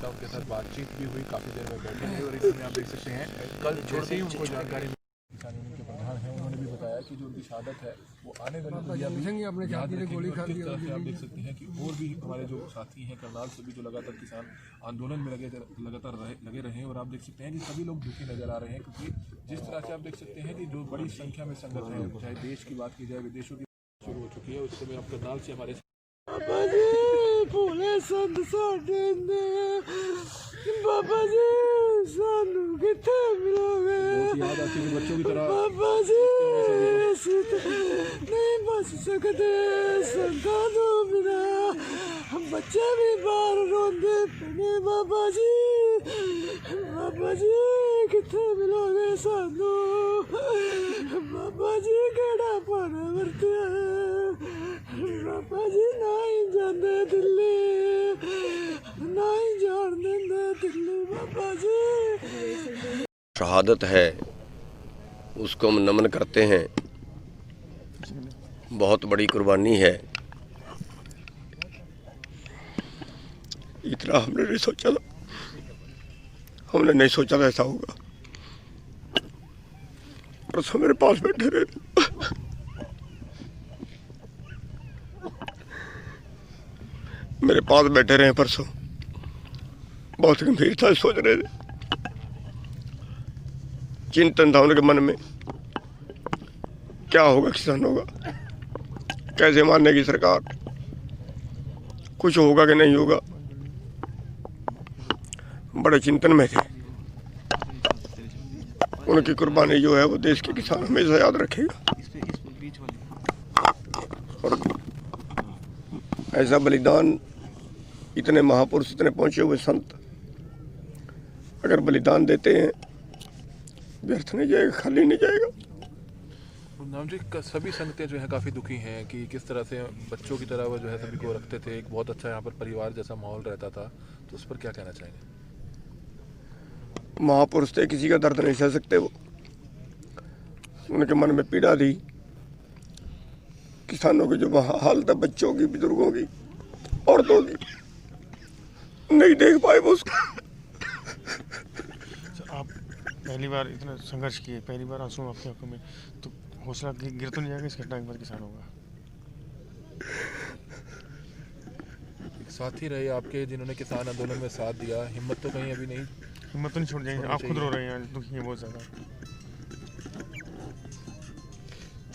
उनके साथ बातचीत भी हुई, काफ़ी देर में बैठे रहे और इसमें आप देख सकते हैं कल जैसे ही उनको जानकारी किसान यूनियन के प्रधान हैं उन्होंने भी बताया कि जो उनकी शहादत है वो आने वाली पीढ़ियां भी याद रखेंगी। और किस तरह से आप देख सकते हैं कि और भी हमारे जो साथी हैं करनाल से भी जो लगातार किसान आंदोलन में लगातार लगे रहे हैं और आप देख सकते हैं कि सभी लोग दुखी नजर आ रहे हैं क्योंकि जिस तरह से आप देख सकते हैं कि जो बड़ी संख्या में संगत है, चाहे देश की बात की जाए विदेशों की शुरू हो चुकी है। उस समय आप करनाल से हमारे भोले संत साडे बाबा जी सानू किथे मिलोगे याद आती है बच्चों की तरह बाबा जी नहीं बच सकते संतां तो बिना हम बच्चे भी बाहर रोंदे पने बाबा जी किथे मिलोगे सानू बाबा जी केड़ा पाना वरते बाबा जी नहीं जाने दिल्ली नहीं जान देंगे दिल्ली बाबा जी। शहादत है उसको हम नमन करते हैं, बहुत बड़ी कुर्बानी है। इतना हमने नहीं सोचा था, ऐसा होगा। परसों मेरे पास बैठे रहे, परसों बहुत गंभीरता से सोच रहे थे, चिंतन था उनके मन में क्या होगा किसानों का, कैसे मानेगी सरकार, कुछ होगा कि नहीं होगा। बड़े चिंतन में थे। उनकी कुर्बानी जो है वो देश के किसान हमेशा याद रखेगा। और ऐसा बलिदान, इतने महापुरुष, इतने पहुंचे हुए संत अगर बलिदान देते हैं व्यर्थ नहीं जाएगा, खाली नहीं जाएगा। नाम जी सभी संगतें जो है काफ़ी दुखी हैं कि किस तरह से बच्चों की तरह वो जो है सभी को रखते थे, एक बहुत अच्छा यहाँ पर परिवार जैसा माहौल रहता था, तो उस पर क्या कहना चाहेंगे? महापुरुष थे, किसी का दर्द नहीं सह सकते। वो उनके मन में पीड़ा थी, किसानों की जो हालत है, बच्चों की, बुजुर्गों की, औरतों की, नहीं देख पाए वो उसको। आप पहली बार इतना संघर्ष किए, पहली बार आंसू आपकी आंखों में, तो हौसला गिर तो नहीं जाएगा इस घटना के बाद किसानों का? एक साथी रहे आपके जिन्होंने किसान आंदोलन में साथ दिया, हिम्मत तो कहीं अभी नहीं, हिम्मत तो नहीं छोड़ जाएंगे। आप खुद रो रहे हैं, दुखी हैं बहुत ज़्यादा।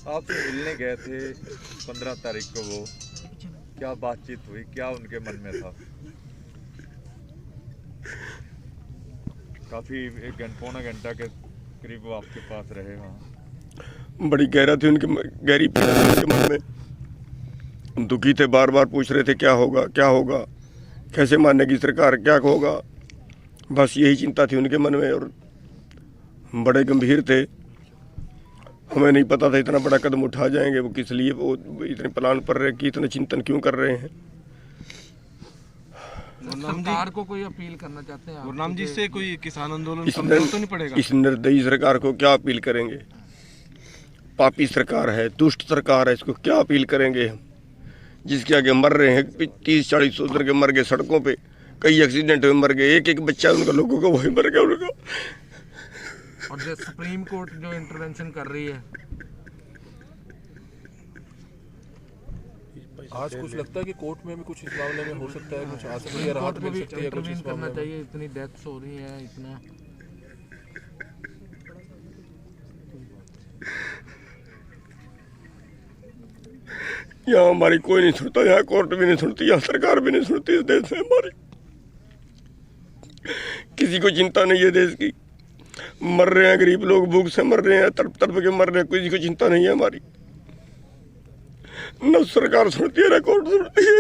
आपसे मिलने गए थे 15 तारीख को, वो क्या बातचीत हुई, क्या उनके मन में था? काफ़ी पौना घंटा के करीब वो आपके पास रहे वहाँ। बड़ी गहरा थी उनकी, गहरी पीड़ा थी उनके मन में। दुखी थे, बार बार पूछ रहे थे क्या होगा, क्या होगा, कैसे मानेगी सरकार, क्या होगा। बस यही चिंता थी उनके मन में और बड़े गंभीर थे। हमें नहीं पता था इतना बड़ा कदम उठा जाएंगे। वो किस लिए वो इतने प्लान पर रहे कि इतना चिंतन क्यों कर रहे हैं। सरकार को कोई अपील करना चाहते हैं? गुरनाम जी से कोई किसान आंदोलन तो नहीं पड़ेगा? इस निर्दयी सरकार को क्या अपील करेंगे? पापी सरकार है, दुष्ट सरकार है, इसको क्या अपील करेंगे हम? जिसके आगे मर रहे हैं 30-40 उधर के मर गए सड़कों पे, कई एक्सीडेंट में मर गए, एक बच्चा उनका लोगों का वही मर गया उनका। और जो सुप्रीम कोर्ट जो इंटरवेंशन कर रही है, आज कुछ लगता है कि कोर्ट में भी कुछ इस मामले में हो सकता है, कुछ आ सकती है, राहत मिल सकती है, कुछ इस मामले में। इतनी डेथ्स हो रही है, इतना यहाँ हमारी कोई नहीं सुनता, यहाँ कोर्ट भी नहीं सुनती, यहाँ सरकार भी नहीं सुनती। इस देश में हमारी किसी को चिंता नहीं है देश की। मर रहे हैं गरीब लोग, भूख से मर रहे हैं, तड़प तड़प के मर रहे हैं, किसी को चिंता नहीं है हमारी। न सरकार सुनती है, न कोर्ट सुनती है।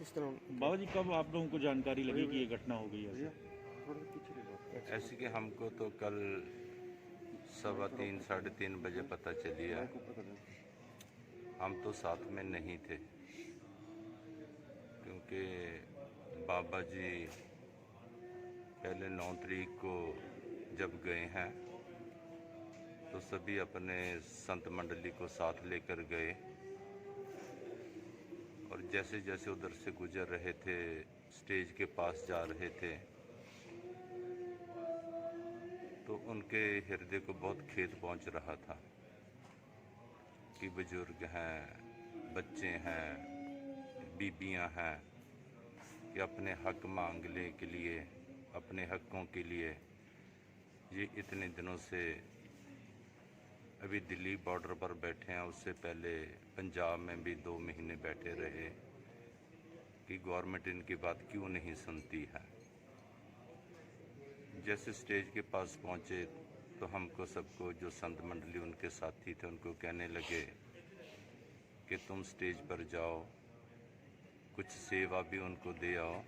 किस तरह बाबा जी कब आप लोगों को जानकारी लगी कि ये घटना हो गई है? ऐसे कि हमको तो कल 3:15 साढ़े 3 बजे पता चली है। हम तो साथ में नहीं थे क्योंकि बाबा जी पहले 9 तारीख को जब गए हैं तो सभी अपने संत मंडली को साथ लेकर गए और जैसे जैसे उधर से गुजर रहे थे, स्टेज के पास जा रहे थे, तो उनके हृदय को बहुत खेद पहुंच रहा था कि बुजुर्ग हैं, बच्चे हैं, बीबियां हैं कि अपने हक मांगने के लिए, अपने हकों के लिए ये इतने दिनों से अभी दिल्ली बॉर्डर पर बैठे हैं, उससे पहले पंजाब में भी 2 महीने बैठे रहे कि गवर्नमेंट इनकी बात क्यों नहीं सुनती है। जैसे स्टेज के पास पहुंचे तो हमको सबको, जो संत मंडली उनके साथी थे, उनको कहने लगे कि तुम स्टेज पर जाओ, कुछ सेवा भी उनको दे आओ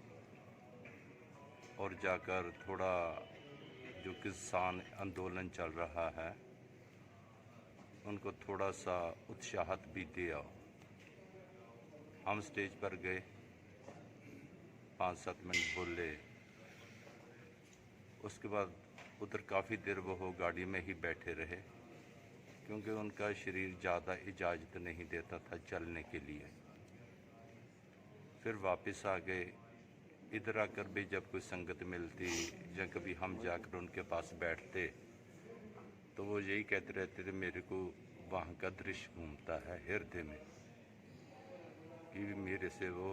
और जाकर थोड़ा जो किसान आंदोलन चल रहा है उनको थोड़ा सा उत्साहत भी दे आओ। हम स्टेज पर गए, 5-7 मिनट बोले, उसके बाद उधर काफ़ी देर वो गाड़ी में ही बैठे रहे क्योंकि उनका शरीर ज़्यादा इजाज़त नहीं देता था चलने के लिए। फिर वापस आ गए। इधर आकर भी जब कोई संगत मिलती या कभी हम जाकर उनके पास बैठते तो वो यही कहते रहते थे, मेरे को वहाँ का दृश्य घूमता है हृदय में कि मेरे से वो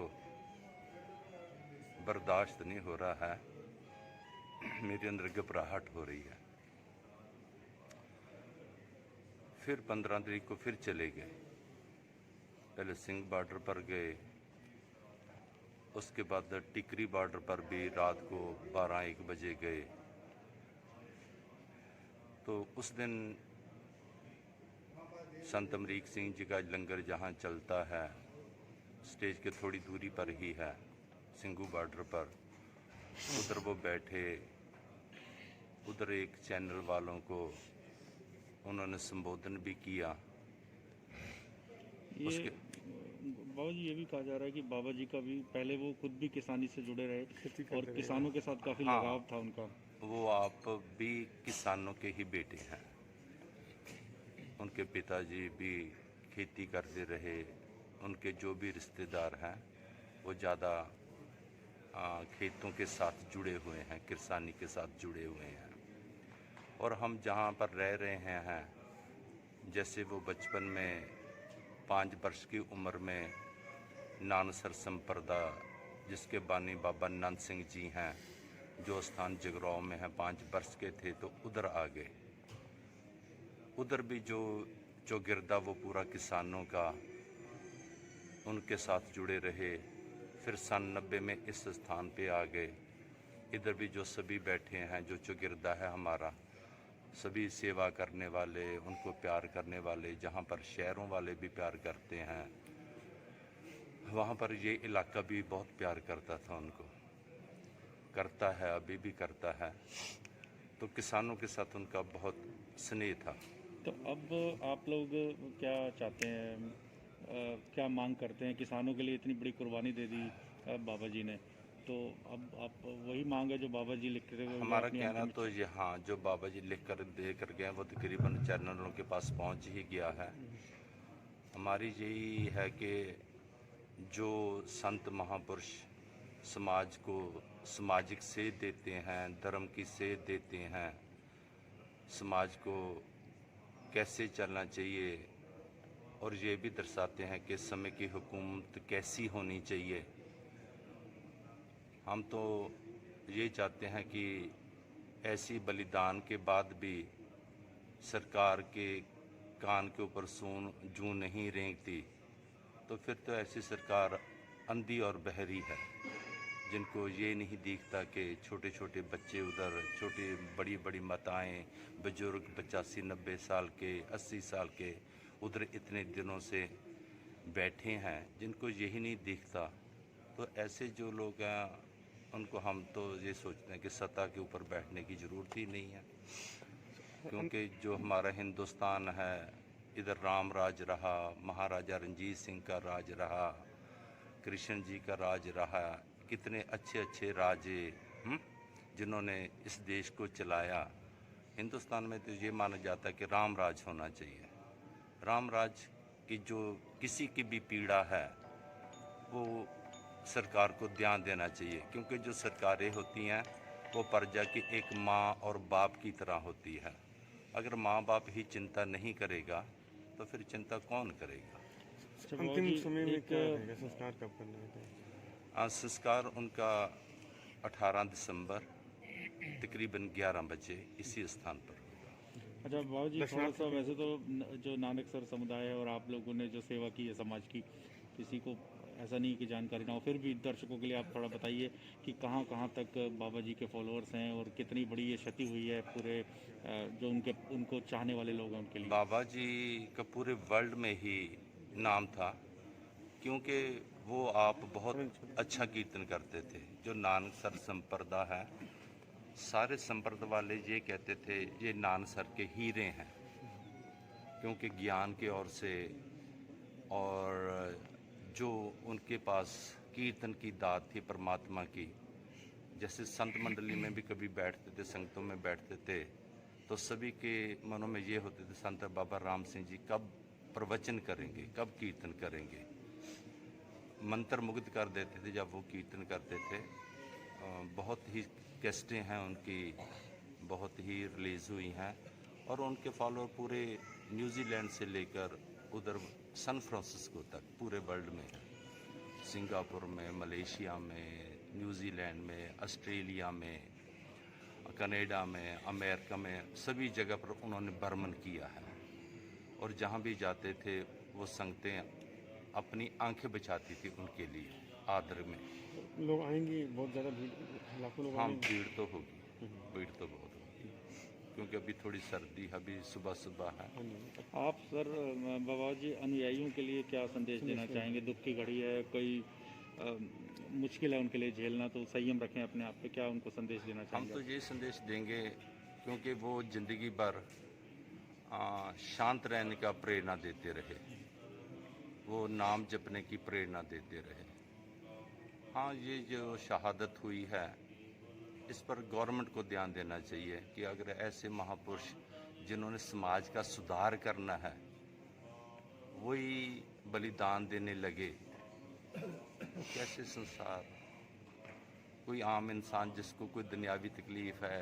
बर्दाश्त नहीं हो रहा है, मेरे अंदर घबराहट हो रही है। फिर 15 तारीख को फिर चले गए। पहले सिंह बॉर्डर पर गए, उसके बाद टिकरी बॉर्डर पर भी रात को 12-1 बजे गए। तो उस दिन संत अमरीक सिंह जी का लंगर जहाँ चलता है, स्टेज के थोड़ी दूरी पर ही है, सिंघू बॉर्डर पर, उधर वो बैठे। उधर एक चैनल वालों को उन्होंने संबोधन भी किया। ये बाबा जी ये भी कहा जा रहा है कि बाबा जी का भी पहले वो खुद भी किसानी से जुड़े रहे और किसानों के साथ काफ़ी लगाव था उनका। वो आप भी किसानों के ही बेटे हैं। उनके पिताजी भी खेती करते रहे। उनके जो भी रिश्तेदार हैं वो ज़्यादा खेतों के साथ जुड़े हुए हैं, किसानी के साथ जुड़े हुए हैं। और हम जहाँ पर रह रहे हैं, जैसे वो बचपन में 5 वर्ष की उम्र में नानसर संप्रदा जिसके बानी बाबा नंद सिंह जी हैं, जो स्थान जगराव में है, 5 वर्ष के थे तो उधर आ गए। उधर भी जो चौगिरदा वो पूरा किसानों का, उनके साथ जुड़े रहे। फिर सन 90 में इस स्थान पे आ गए। इधर भी जो सभी बैठे हैं, जो चौगिरदा है हमारा, सभी सेवा करने वाले, उनको प्यार करने वाले, जहाँ पर शहरों वाले भी प्यार करते हैं, वहाँ पर ये इलाका भी बहुत प्यार करता था उनको, करता है, अभी भी करता है। तो किसानों के साथ उनका बहुत स्नेह था। तो अब आप लोग क्या चाहते हैं, क्या मांग करते हैं? किसानों के लिए इतनी बड़ी कुर्बानी दे दी बाबा जी ने, तो अब आप वही मांग है जो बाबा जी लिख कर हमारा कहना तो ये, हाँ, जो बाबा जी लिख कर दे कर गए वो तकरीबन चैनलों के पास पहुंच ही गया है। हमारी यही है कि जो संत महापुरुष समाज को सामाजिक सेध देते हैं, धर्म की सेध देते हैं, समाज को कैसे चलना चाहिए, और ये भी दर्शाते हैं कि समय की हुकूमत कैसी होनी चाहिए। हम तो ये चाहते हैं कि ऐसी बलिदान के बाद भी सरकार के कान के ऊपर जूं नहीं रेंगती, तो फिर तो ऐसी सरकार अंधी और बहरी है, जिनको ये नहीं दिखता कि छोटे छोटे बच्चे उधर, छोटी बड़ी बड़ी माताएं, बुजुर्ग 85-90 साल के, 80 साल के उधर इतने दिनों से बैठे हैं, जिनको यही नहीं दिखता तो ऐसे जो लोग हैं उनको हम तो ये सोचते हैं कि सत्ता के ऊपर बैठने की ज़रूरत ही नहीं है, क्योंकि जो हमारा हिंदुस्तान है इधर राम राज रहा, महाराजा रंजीत सिंह का राज रहा, कृष्ण जी का राज रहा, कितने अच्छे अच्छे राजे जिन्होंने इस देश को चलाया। हिंदुस्तान में तो ये माना जाता है कि राम राज होना चाहिए। राम राज की जो किसी की भी पीड़ा है वो सरकार को ध्यान देना चाहिए, क्योंकि जो सरकारें होती हैं वो प्रजा की एक माँ और बाप की तरह होती है। अगर माँ बाप ही चिंता नहीं करेगा तो फिर चिंता कौन करेगा। अंतिम समय में क्या रहेगा, संस्कार कब करना है? संस्कार उनका 18 दिसंबर तकरीबन 11 बजे इसी स्थान पर होगा। अच्छा बाबा जी, थोड़ा सा वैसे तो जो नानकसर समुदाय है और आप लोगों ने जो सेवा की है समाज की, किसी को ऐसा नहीं कि जानकारी ना हो, फिर भी दर्शकों के लिए आप थोड़ा बताइए कि कहाँ कहाँ तक बाबा जी के फॉलोअर्स हैं और कितनी बड़ी ये क्षति हुई है पूरे जो उनको चाहने वाले लोग हैं उनके लिए। बाबा जी का पूरे वर्ल्ड में ही नाम था, क्योंकि वो आप बहुत अच्छा कीर्तन करते थे। जो नानकसर संप्रदा है, सारे संप्रदा वाले ये कहते थे ये नानकसर के हीरे हैं, क्योंकि ज्ञान की ओर से और जो उनके पास कीर्तन की दात थी परमात्मा की। जैसे संत मंडली में भी कभी बैठते थे, संगतों में बैठते थे, तो सभी के मनों में ये होते थे संत बाबा राम सिंह जी कब प्रवचन करेंगे, कब कीर्तन करेंगे। मंत्र मुग्ध कर देते थे जब वो कीर्तन करते थे। बहुत ही कैसेटें हैं उनकी, बहुत ही रिलीज़ हुई हैं, और उनके फॉलोअर पूरे न्यूजीलैंड से लेकर उधर सैन फ्रांसिस्को तक पूरे वर्ल्ड में, सिंगापुर में, मलेशिया में, न्यूजीलैंड में, ऑस्ट्रेलिया में, कनाडा में, अमेरिका में, सभी जगह पर उन्होंने भ्रमण किया है। और जहाँ भी जाते थे वो संगतें अपनी आंखें बचाती थी उनके लिए आदर में। लोग आएंगे, बहुत ज़्यादा भीड़, लाखों लोग हाँ, आएंगे। भीड़ तो होगी, भीड़ तो बहुत होगी, क्योंकि अभी थोड़ी सर्दी है, अभी सुबह सुबह है। आप सर बाबा जी अनुयायियों के लिए क्या संदेश देना चाहेंगे? दुख की घड़ी है, कोई मुश्किल है उनके लिए झेलना, तो संयम रखें अपने आप पे, क्या उनको संदेश देना हम चाहेंगे? तो ये संदेश देंगे, क्योंकि वो ज़िंदगी भर शांत रहने का प्रेरणा देते रहे, वो नाम जपने की प्रेरणा देते रहे। हाँ, ये जो शहादत हुई है इस पर गवर्नमेंट को ध्यान देना चाहिए कि अगर ऐसे महापुरुष जिन्होंने समाज का सुधार करना है वही बलिदान देने लगे, कैसे संसार। कोई आम इंसान जिसको कोई दुनियावी तकलीफ है,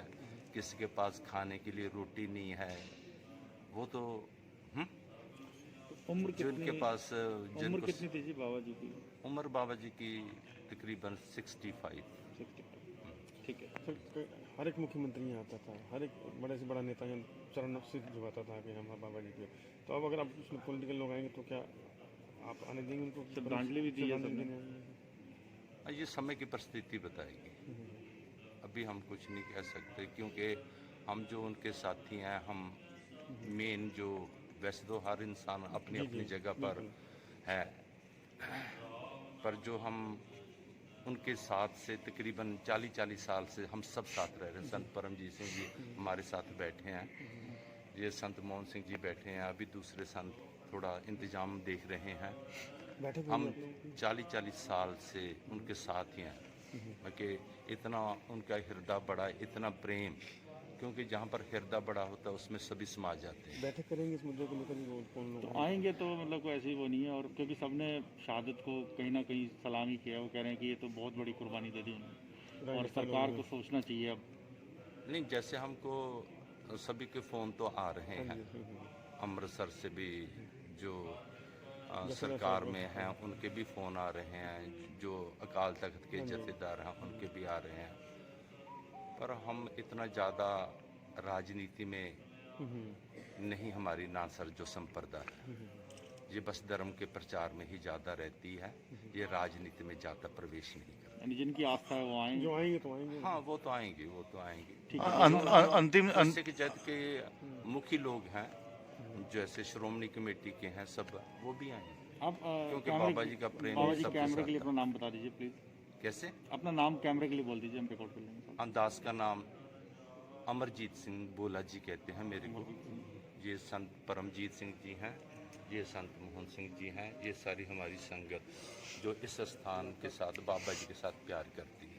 किसी के पास खाने के लिए रोटी नहीं है, वो तो उम्र जिनके पास उम्र कितनी थी जी बाबा जी की? उम्र बाबा जी की तकरीबन 65। ठीक है। सर, हर एक मुख्यमंत्री यहाँ आता था, हर एक बड़े से बड़ा नेता यहाँ चरण से झुकाता था कि हम बाबा जी के। तो अब अगर आप उसमें पॉलिटिकल लोग आएंगे तो क्या आप आने देंगे उनको? श्रद्धांजलि भी दी है सबने। ये समय की परिस्थिति बताएगी, अभी हम कुछ नहीं कह सकते, क्योंकि हम जो उनके साथी हैं, हम मेन जो, वैसे तो हर इंसान अपनी अपनी जगह पर है, पर जो हम उनके साथ से तकरीबन 40 साल से हम सब साथ रह रहे हैं। संत परमजीत सिंह जी हमारे साथ बैठे हैं, ये संत मोहन सिंह जी बैठे हैं, अभी दूसरे संत थोड़ा इंतजाम देख रहे हैं। हम 40 साल से उनके साथ ही हैं, कि इतना उनका हृदय बड़ा, इतना प्रेम, क्योंकि जहाँ पर हृदय बड़ा होता है उसमें सभी समा जाते हैं। बैठक करेंगे इस मुद्दे को लेकर, कौन लोग आएंगे तो मतलब कोई ऐसी वो नहीं है, और क्योंकि सबने शहादत को कहीं ना कहीं सलामी किया, वो कह रहे हैं कि ये तो बहुत बड़ी कुर्बानी दे दी उन्होंने और सरकार को सोचना चाहिए अब। नहीं, जैसे हमको सभी के फ़ोन तो आ रहे हैं, अमृतसर से भी जो सरकार में हैं उनके भी फ़ोन आ रहे हैं, जो अकाल तख्त के जथेदार हैं उनके भी आ रहे हैं, पर हम इतना ज़्यादा राजनीति में नहीं, हमारी नानसर जो संप्रदा है ये बस धर्म के प्रचार में ही ज़्यादा रहती है, ये राजनीति में ज़्यादा प्रवेश नहीं करती। यानी जिनकी आस्था है वो आएंगे, जो आएंगे तो आएंगे। हाँ, वो तो आएंगे, वो तो आएंगे। ठीक है। अंतिम सिख जात के मुखी लोग हैं, जैसे श्रोमणी कमेटी के हैं सब, वो भी आएंगे। आप क्योंकि कैमरे बाबा जी का प्रेम बाबा जी सबके कैमरे साथ के लिए था। अपना नाम बता दीजिए प्लीज। कैसे? अपना नाम कैमरे के लिए बोल दीजिए, हम रिकॉर्ड कर लेंगे। अंदाज का नाम अमरजीत सिंह बोला जी कहते हैं मेरे को। ये संत परमजीत सिंह जी हैं, ये संत मोहन सिंह जी हैं, ये सारी हमारी संगत जो इस स्थान के साथ बाबा जी के साथ प्यार करती है।